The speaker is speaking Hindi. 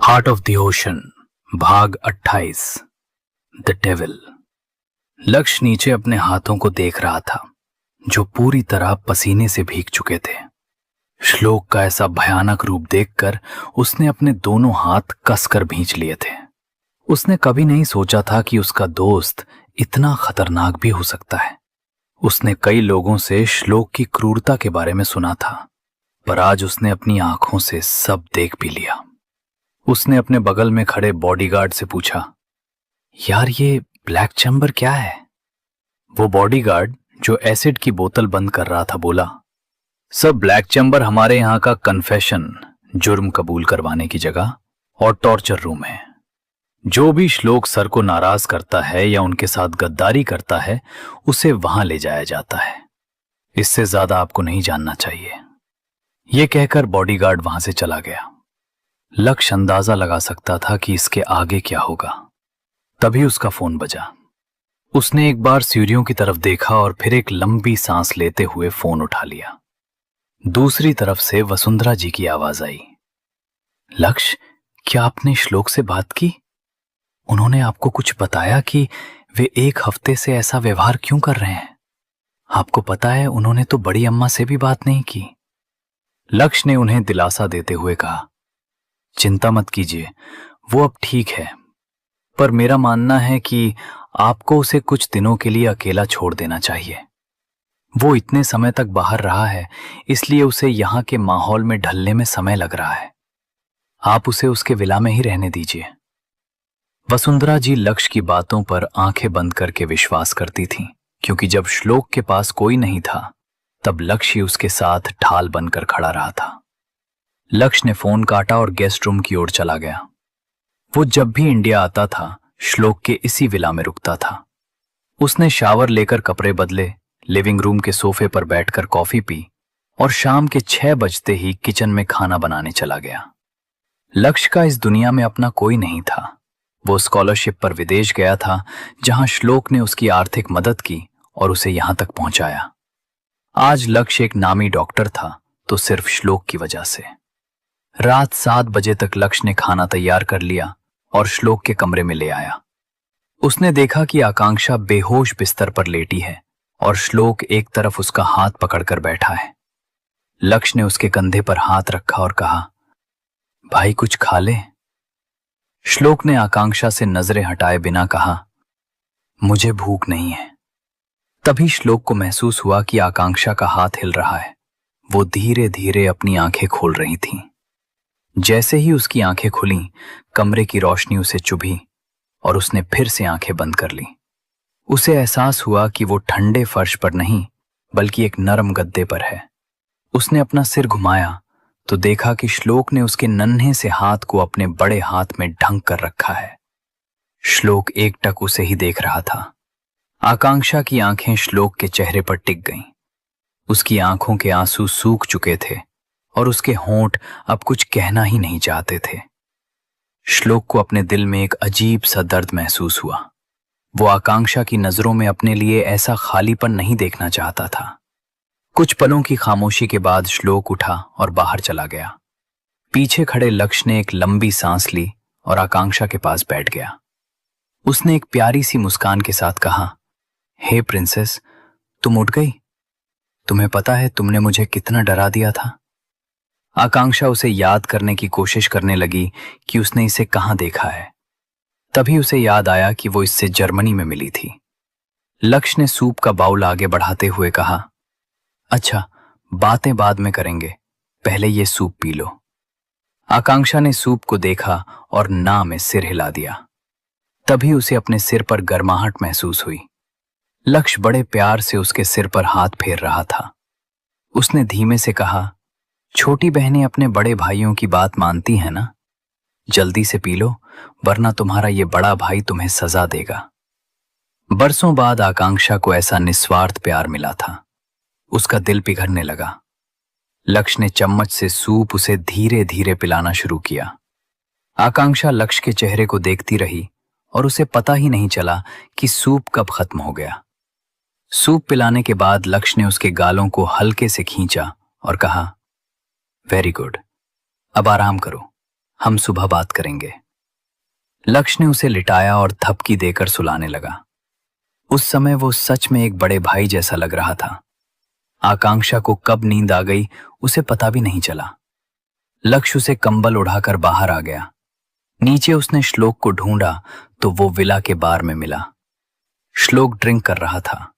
हार्ट ऑफ द ओशन भाग 28 द डेविल। लक्ष्य नीचे अपने हाथों को देख रहा था जो पूरी तरह पसीने से भीग चुके थे। श्लोक का ऐसा भयानक रूप देखकर उसने अपने दोनों हाथ कसकर भींच लिए थे। उसने कभी नहीं सोचा था कि उसका दोस्त इतना खतरनाक भी हो सकता है। उसने कई लोगों से श्लोक की क्रूरता के बारे में सुना था, पर आज उसने अपनी आंखों से सब देख भी लिया। उसने अपने बगल में खड़े बॉडीगार्ड से पूछा, यार ये ब्लैक चैम्बर क्या है? वो बॉडीगार्ड जो एसिड की बोतल बंद कर रहा था बोला, सब ब्लैक चैम्बर हमारे यहाँ का कन्फेशन, जुर्म कबूल करवाने की जगह और टॉर्चर रूम है। जो भी श्लोक सर को नाराज करता है या उनके साथ गद्दारी करता है उसे वहां ले जाया जाता है। इससे ज्यादा आपको नहीं जानना चाहिए। यह कहकर बॉडीगार्ड वहां से चला गया। लक्ष्य अंदाजा लगा सकता था कि इसके आगे क्या होगा। तभी उसका फोन बजा। उसने एक बार सीढ़ियों की तरफ देखा और फिर एक लंबी सांस लेते हुए फोन उठा लिया। दूसरी तरफ से वसुंधरा जी की आवाज आई, लक्ष्य, क्या आपने श्लोक से बात की? उन्होंने आपको कुछ बताया कि वे एक हफ्ते से ऐसा व्यवहार क्यों कर रहे हैं? आपको पता है उन्होंने तो बड़ी अम्मा से भी बात नहीं की। लक्ष्य ने उन्हें दिलासा देते हुए कहा, चिंता मत कीजिए, वो अब ठीक है, पर मेरा मानना है कि आपको उसे कुछ दिनों के लिए अकेला छोड़ देना चाहिए। वो इतने समय तक बाहर रहा है, इसलिए उसे यहाँ के माहौल में ढलने में समय लग रहा है। आप उसे उसके विला में ही रहने दीजिए। वसुंधरा जी लक्ष्य की बातों पर आंखें बंद करके विश्वास करती थीं, क्योंकि जब श्लोक के पास कोई नहीं था तब लक्ष्य ही उसके साथ ढाल बनकर खड़ा रहा था। लक्ष्य ने फोन काटा और गेस्ट रूम की ओर चला गया। वो जब भी इंडिया आता था श्लोक के इसी विला में रुकता था। उसने शावर लेकर कपड़े बदले, लिविंग रूम के सोफे पर बैठकर कॉफी पी और शाम के 6 बजते ही किचन में खाना बनाने चला गया। लक्ष्य का इस दुनिया में अपना कोई नहीं था। वो स्कॉलरशिप पर विदेश गया था, जहां श्लोक ने उसकी आर्थिक मदद की और उसे यहां तक पहुंचाया। आज लक्ष्य एक नामी डॉक्टर था, तो सिर्फ श्लोक की वजह से। रात 7 बजे तक लक्ष्य ने खाना तैयार कर लिया और श्लोक के कमरे में ले आया। उसने देखा कि आकांक्षा बेहोश बिस्तर पर लेटी है और श्लोक एक तरफ उसका हाथ पकड़कर बैठा है। लक्ष्य ने उसके कंधे पर हाथ रखा और कहा, भाई कुछ खा ले। श्लोक ने आकांक्षा से नजरें हटाए बिना कहा, मुझे भूख नहीं है। तभी श्लोक को महसूस हुआ कि आकांक्षा का हाथ हिल रहा है। वो धीरे धीरे अपनी आंखें खोल रही थीं। जैसे ही उसकी आंखें खुलीं, कमरे की रोशनी उसे चुभी और उसने फिर से आंखें बंद कर ली। उसे एहसास हुआ कि वो ठंडे फर्श पर नहीं बल्कि एक नरम गद्दे पर है। उसने अपना सिर घुमाया तो देखा कि श्लोक ने उसके नन्हे से हाथ को अपने बड़े हाथ में ढंक कर रखा है। श्लोक एकटक उसे ही देख रहा था। आकांक्षा की आंखें श्लोक के चेहरे पर टिक गईं। उसकी आंखों के आंसू सूख चुके थे और उसके होंठ अब कुछ कहना ही नहीं चाहते थे। श्लोक को अपने दिल में एक अजीब सा दर्द महसूस हुआ। वो आकांक्षा की नजरों में अपने लिए ऐसा खालीपन नहीं देखना चाहता था। कुछ पलों की खामोशी के बाद श्लोक उठा और बाहर चला गया। पीछे खड़े लक्ष्य ने एक लंबी सांस ली और आकांक्षा के पास बैठ गया। उसने एक प्यारी सी मुस्कान के साथ कहा, हे प्रिंसेस, तुम उठ गई? तुम्हें पता है तुमने मुझे कितना डरा दिया था? आकांक्षा उसे याद करने की कोशिश करने लगी कि उसने इसे कहां देखा है। तभी उसे याद आया कि वो इससे जर्मनी में मिली थी। लक्ष्य ने सूप का बाउल आगे बढ़ाते हुए कहा, अच्छा, बातें बाद में करेंगे, पहले ये सूप पी लो। आकांक्षा ने सूप को देखा और ना में सिर हिला दिया। तभी उसे अपने सिर पर गर्माहट महसूस हुई। लक्ष्य बड़े प्यार से उसके सिर पर हाथ फेर रहा था। उसने धीमे से कहा, छोटी बहनें अपने बड़े भाइयों की बात मानती हैं ना? जल्दी से पी लो, वरना तुम्हारा ये बड़ा भाई तुम्हें सजा देगा। बरसों बाद आकांक्षा को ऐसा निस्वार्थ प्यार मिला था। उसका दिल पिघलने लगा। लक्ष्य ने चम्मच से सूप उसे धीरे धीरे पिलाना शुरू किया। आकांक्षा लक्ष्य के चेहरे को देखती रही और उसे पता ही नहीं चला कि सूप कब खत्म हो गया। सूप पिलाने के बाद लक्ष्य ने उसके गालों को हल्के से खींचा और कहा, वेरी गुड, अब आराम करो, हम सुबह बात करेंगे। लक्ष्य ने उसे लिटाया और थपकी देकर सुलाने लगा। उस समय वो सच में एक बड़े भाई जैसा लग रहा था। आकांक्षा को कब नींद आ गई उसे पता भी नहीं चला। लक्ष्य उसे कंबल उड़ाकर बाहर आ गया। नीचे उसने श्लोक को ढूंढा तो वो विला के बार में मिला। श्लोक ड्रिंक कर रहा था।